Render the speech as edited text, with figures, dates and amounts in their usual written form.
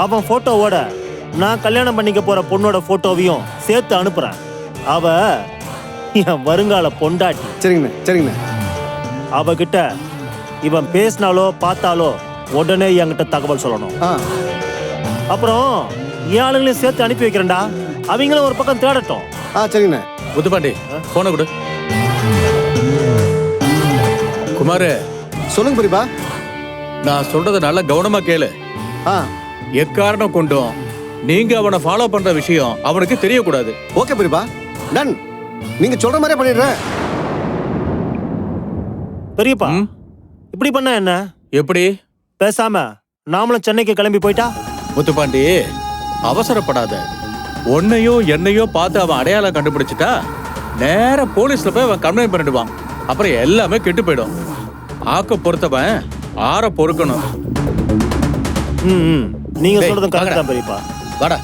அவன் போட்டோவோட நான் கல்யாணம் பண்ணிக்க போற பொண்ணோட போட்டோவையும் சேர்த்து அனுப்புறேன். அவ என் வருங்கால பொண்டாட்டி. சரிங்கண்ணே சரிங்கண்ணே. அவகிட்ட இவன் பேசினாலோ பார்த்தாலோ உடனே என்கிட்ட தகவல் சொல்லணும். அப்புறம் என் ஆளுங்களையும் சேர்த்து அனுப்பி வைக்கிறேன்டா. அவங்களும் ஒரு பக்கம் தேடட்டும். சரிங்கண்ணே. முத்துப்பாண்டி போன கொடு. குமாரு சொல்லுங்க பெரியப்பா. நான் சொல்றத நல்லா கவனமா கேளு. எக்காரணம் கொண்டும் நீங்க அவனை ஃபாலோ பண்ற விஷயம் அவனுக்கு தெரியக்கூடாது. ஓகே பெரியப்பா, டன். நீங்க சொல்ற மாதிரியே பண்ணிடுறேன். பெரியப்பா இப்படி பண்ண என்ன? எப்படி? பேசாம நாமளும் சென்னைக்கு கிளம்பி போயிட்டா? முத்துப்பாண்டி அவசரப்படாத. உன்னையும் என்னையும் பார்த்து அவன் அடையாளம் கண்டுபிடிச்சிட்டா நேர போலீஸ்ல போய் அவன் கம்ப்ளைண்ட் பண்ணிடுவான். அப்புறம் எல்லாமே கெட்டு போயிடும். ஆக்க பொறுத்தவன் ஆற பொறுக்கணும். நீங்க சொல்றதும் கரெக்ட் தான் பெரியப்பா. வாடா.